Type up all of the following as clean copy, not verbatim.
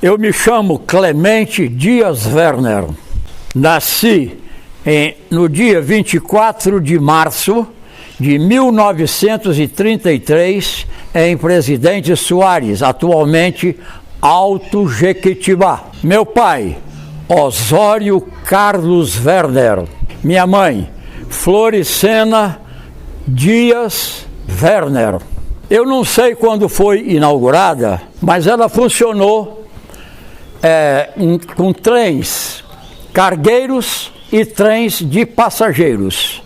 Eu me chamo Clemente Dias Werner. Nasci no dia 24 de março de 1933 em Presidente Soares, atualmente Alto Jequitibá. Meu pai, Osório Carlos Werner. Minha mãe, Floricena Dias Werner. Eu não sei quando foi inaugurada, mas ela funcionou com trens cargueiros e trens de passageiros.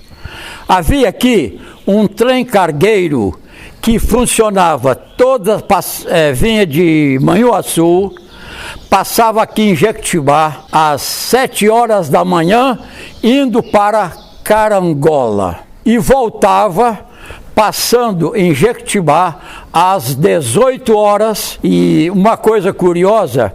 Havia aqui um trem cargueiro que funcionava vinha de Manhuaçu, passava aqui em Jequitibá às 7 horas da manhã, indo para Carangola, e voltava passando em Jequitibá às 18 horas. E uma coisa curiosa,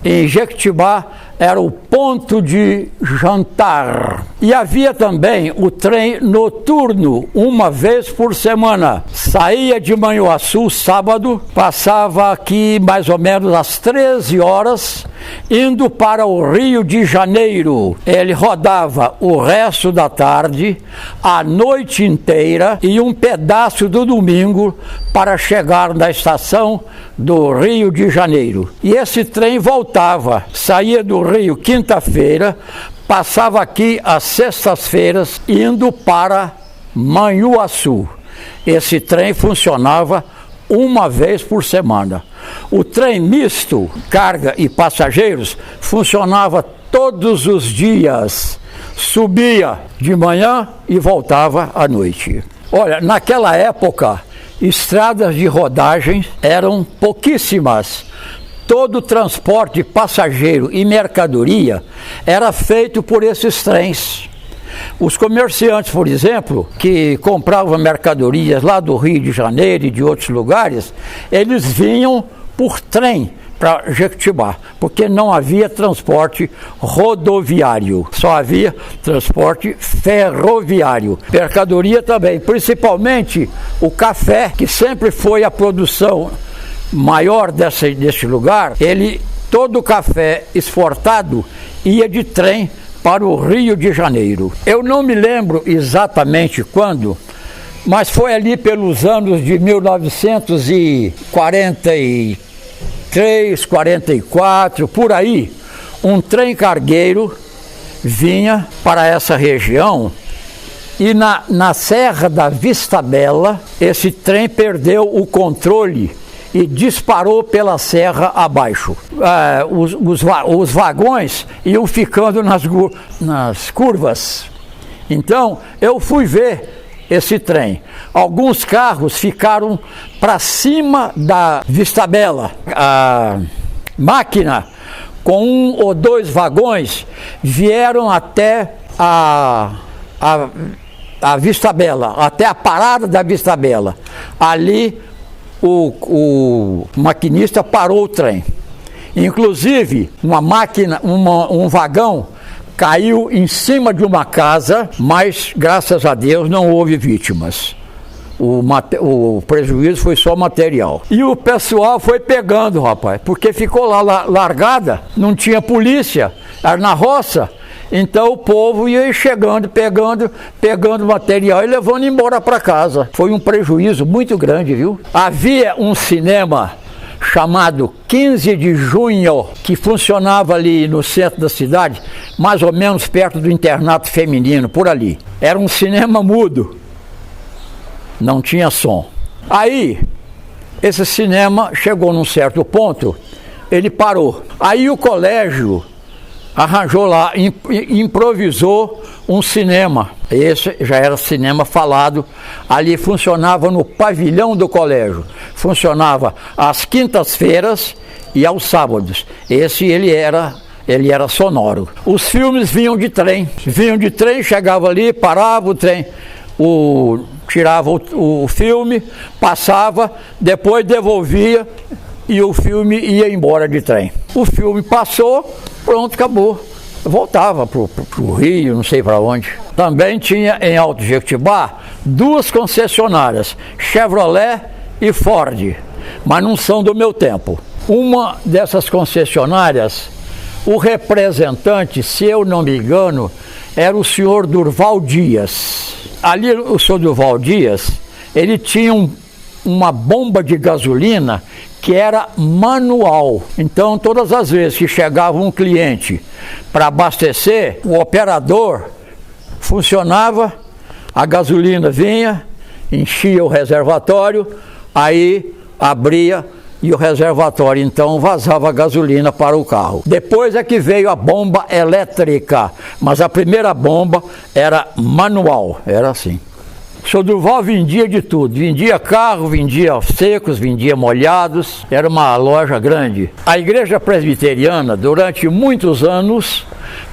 em Jequitibá era o ponto de jantar. E havia também o trem noturno, uma vez por semana. Saía de Manhuaçu sábado, passava aqui mais ou menos às 13 horas, indo para o Rio de Janeiro. Ele rodava o resto da tarde, a noite inteira e um pedaço do domingo para chegar na estação do Rio de Janeiro. E esse trem voltava, saía do Rio quinta-feira, passava aqui às sextas-feiras, indo para Manhuaçu. Esse trem funcionava uma vez por semana. O trem misto, carga e passageiros, funcionava todos os dias. Subia de manhã e voltava à noite. Olha, naquela época, estradas de rodagem eram pouquíssimas. Todo o transporte passageiro e mercadoria era feito por esses trens. Os comerciantes, por exemplo, que compravam mercadorias lá do Rio de Janeiro e de outros lugares, eles vinham por trem para Jequitibá, porque não havia transporte rodoviário, só havia transporte ferroviário. Mercadoria também, principalmente o café, que sempre foi a produção maior desse lugar. Todo o café exportado ia de trem para o Rio de Janeiro. Eu não me lembro exatamente quando, mas foi ali pelos anos de 1943, 44, por aí, um trem cargueiro vinha para essa região e na Serra da Vista Bela, esse trem perdeu o controle e disparou pela serra abaixo. Os vagões iam ficando nas curvas. Então, eu fui ver esse trem. Alguns carros ficaram para cima da Vista Bela. A máquina, com 1 ou 2 vagões, vieram até a Vista Bela, até a parada da Vista Bela. Ali, o maquinista parou o trem. Inclusive, um vagão caiu em cima de uma casa, mas graças a Deus não houve vítimas. O prejuízo foi só material. E o pessoal foi pegando, rapaz, porque ficou lá largada, não tinha polícia, era na roça. Então o povo ia chegando, pegando material e levando embora para casa. Foi um prejuízo muito grande, viu? Havia um cinema chamado 15 de Junho, que funcionava ali no centro da cidade, mais ou menos perto do internato feminino, por ali. Era um cinema mudo, não tinha som. Aí, esse cinema chegou num certo ponto, ele parou. Aí o colégio arranjou lá, improvisou um cinema. Esse já era cinema falado. Ali funcionava no pavilhão do colégio. Funcionava às quintas-feiras e aos sábados. Ele era sonoro. Os filmes vinham de trem, chegava ali, parava o trem, tirava o filme, passava, depois devolvia e o filme ia embora de trem. O filme passou, pronto, acabou. Voltava pro Rio, não sei para onde. Também tinha em Alto Jequitibá 2 concessionárias, Chevrolet e Ford, mas não são do meu tempo. Uma dessas concessionárias, o representante, se eu não me engano, era o senhor Durval Dias. Ali o senhor Durval Dias, ele tinha uma bomba de gasolina que era manual. Então, todas as vezes que chegava um cliente para abastecer, o operador funcionava, a gasolina vinha, enchia o reservatório, aí abria e o reservatório então vazava a gasolina para o carro. Depois é que veio a bomba elétrica, mas a primeira bomba era manual, era assim. O senhor Durval vendia de tudo, vendia carro, vendia secos, vendia molhados, era uma loja grande. A igreja presbiteriana, durante muitos anos,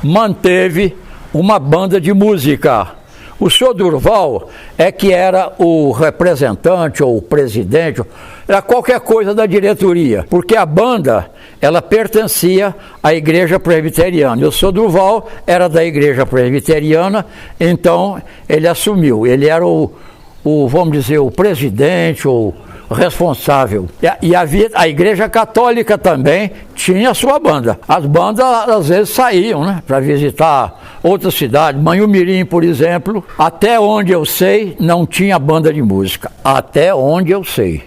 manteve uma banda de música. O senhor Durval é que era o representante ou o presidente, era qualquer coisa da diretoria, porque a banda, ela pertencia à igreja presbiteriana. E o senhor Durval era da igreja presbiteriana, então ele assumiu. Ele era vamos dizer, o presidente ou responsável. E a igreja católica também tinha a sua banda. As bandas às vezes saíam, né, para visitar outras cidades. Manhumirim, por exemplo, até onde eu sei, não tinha banda de música. Até onde eu sei.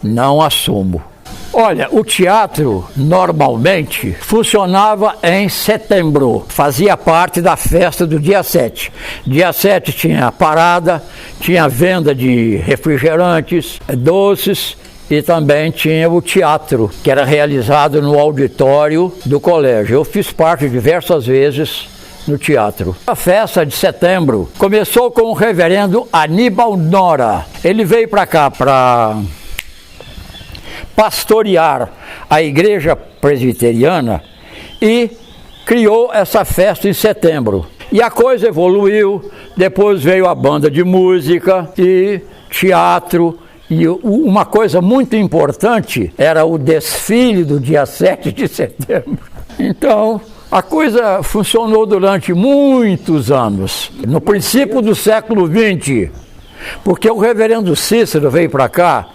Não assumo. Olha, o teatro normalmente funcionava em setembro, fazia parte da festa do dia 7. Dia 7 tinha parada, tinha venda de refrigerantes, doces e também tinha o teatro, que era realizado no auditório do colégio. Eu fiz parte diversas vezes no teatro. A festa de setembro começou com o reverendo Aníbal Nora. Ele veio para cá para pastorear a igreja presbiteriana e criou essa festa em setembro. E a coisa evoluiu, depois veio a banda de música e teatro, e uma coisa muito importante era o desfile do dia 7 de setembro. Então, a coisa funcionou durante muitos anos, no princípio do século XX, porque o reverendo Cícero veio para cá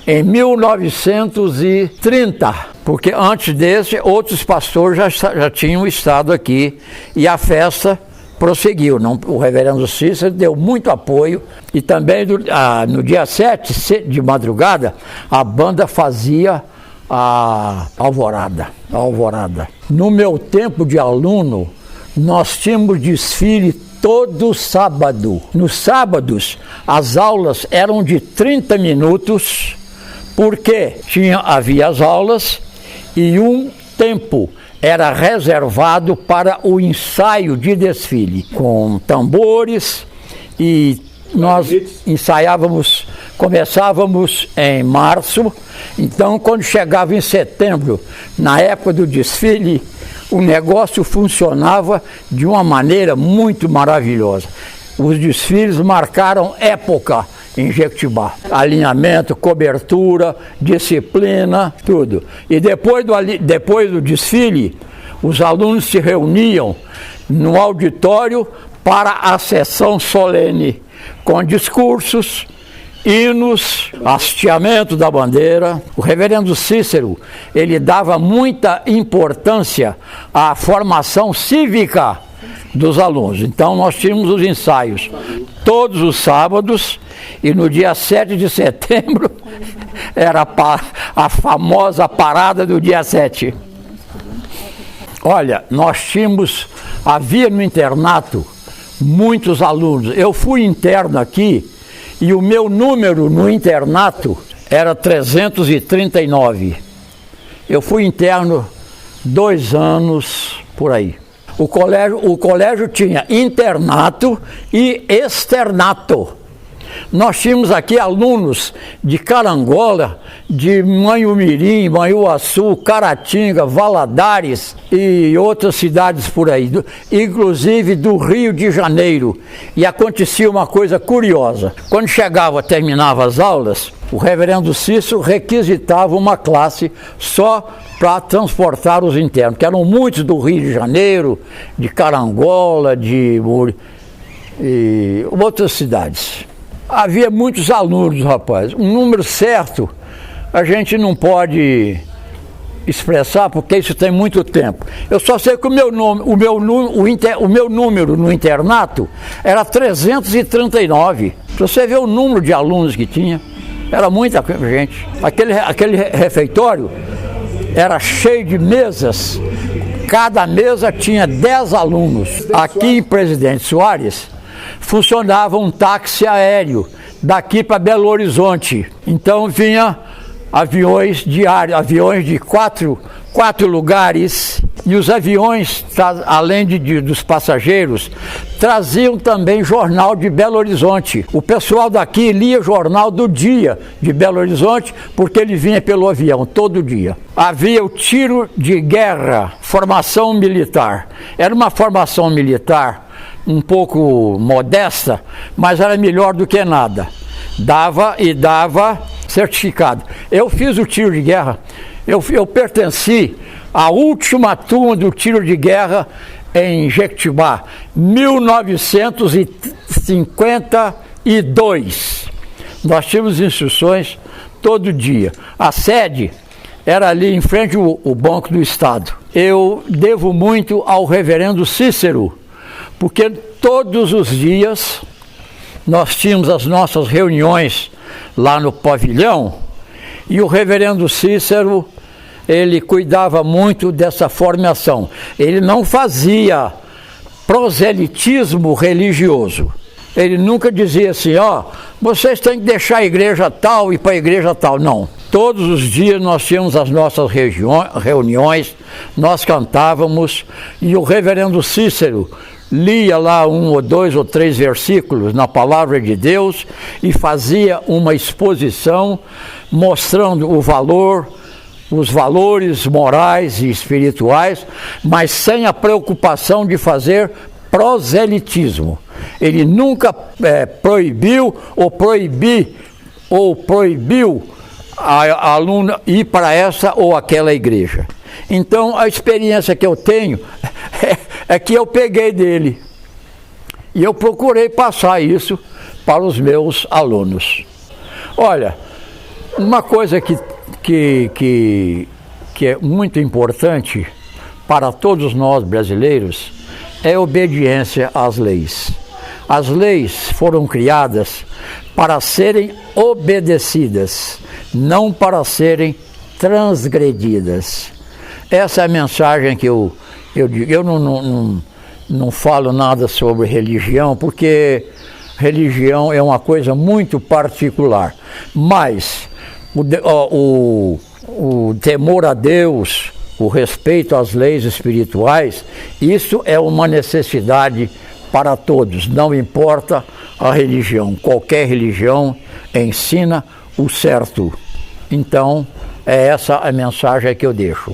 em 1930, porque antes desse, outros pastores já tinham estado aqui e a festa prosseguiu. O reverendo Cícero deu muito apoio e também no dia 7 de madrugada, a banda fazia a alvorada. No meu tempo de aluno, nós tínhamos desfile todo sábado. Nos sábados, as aulas eram de 30 minutos, porque havia as aulas e um tempo era reservado para o ensaio de desfile, com tambores, e nós começávamos em março, então quando chegava em setembro, na época do desfile, o negócio funcionava de uma maneira muito maravilhosa. Os desfiles marcaram época em Jequitibá. Alinhamento, cobertura, disciplina, tudo. E depois do desfile, os alunos se reuniam no auditório para a sessão solene, com discursos, hinos, hasteamento da bandeira. O reverendo Cícero, ele dava muita importância à formação cívica dos alunos. Então nós tínhamos os ensaios todos os sábados e no dia 7 de setembro era a famosa parada do dia 7. Olha, havia no internato muitos alunos. Eu fui interno aqui e o meu número no internato era 339. Eu fui interno 2 anos por aí. O colégio tinha internato e externato. Nós tínhamos aqui alunos de Carangola, de Manhumirim, Manhuaçu, Caratinga, Valadares e outras cidades por aí, inclusive do Rio de Janeiro. E acontecia uma coisa curiosa. Quando terminava as aulas, o reverendo Cícero requisitava uma classe só para transportar os internos, que eram muitos do Rio de Janeiro, de Carangola, e outras cidades. Havia muitos alunos, rapaz, um número certo, a gente não pode expressar, porque isso tem muito tempo. Eu só sei que o meu número no internato era 339. Pra você ver o número de alunos que tinha, era muita gente. Aquele refeitório era cheio de mesas, cada mesa tinha 10 alunos. Aqui em Presidente Soares funcionava um táxi aéreo daqui para Belo Horizonte. Então vinha aviões diários, aviões de quatro lugares, e os aviões, além dos passageiros, traziam também jornal de Belo Horizonte. O pessoal daqui lia jornal do dia de Belo Horizonte, porque ele vinha pelo avião todo dia. Havia o tiro de guerra, formação militar. Era uma formação militar um pouco modesta, mas era melhor do que nada. Dava certificado. Eu fiz o tiro de guerra, eu pertenci à última turma do tiro de guerra em Jequitibá, 1952. Nós tínhamos instruções todo dia. A sede era ali em frente ao Banco do Estado. Eu devo muito ao reverendo Cícero, porque todos os dias nós tínhamos as nossas reuniões lá no pavilhão, e o reverendo Cícero, ele cuidava muito dessa formação. Ele não fazia proselitismo religioso. Ele nunca dizia assim, vocês têm que deixar a igreja tal e para a igreja tal. Não. Todos os dias nós tínhamos as nossas reuniões, nós cantávamos, e o reverendo Cícero lia lá 1 ou 2 ou 3 versículos na palavra de Deus e fazia uma exposição mostrando os valores morais e espirituais, mas sem a preocupação de fazer proselitismo. Ele nunca proibiu a aluna ir para essa ou aquela igreja. Então, a experiência que eu tenho é que eu peguei dele e eu procurei passar isso para os meus alunos. Olha, uma coisa que é muito importante para todos nós brasileiros é a obediência às leis. As leis foram criadas para serem obedecidas, não para serem transgredidas. Essa é a mensagem que eu digo. Eu não falo nada sobre religião, porque religião é uma coisa muito particular. Mas o temor a Deus, o respeito às leis espirituais, isso é uma necessidade para todos, não importa a religião. Qualquer religião ensina o certo. Então, é essa a mensagem que eu deixo.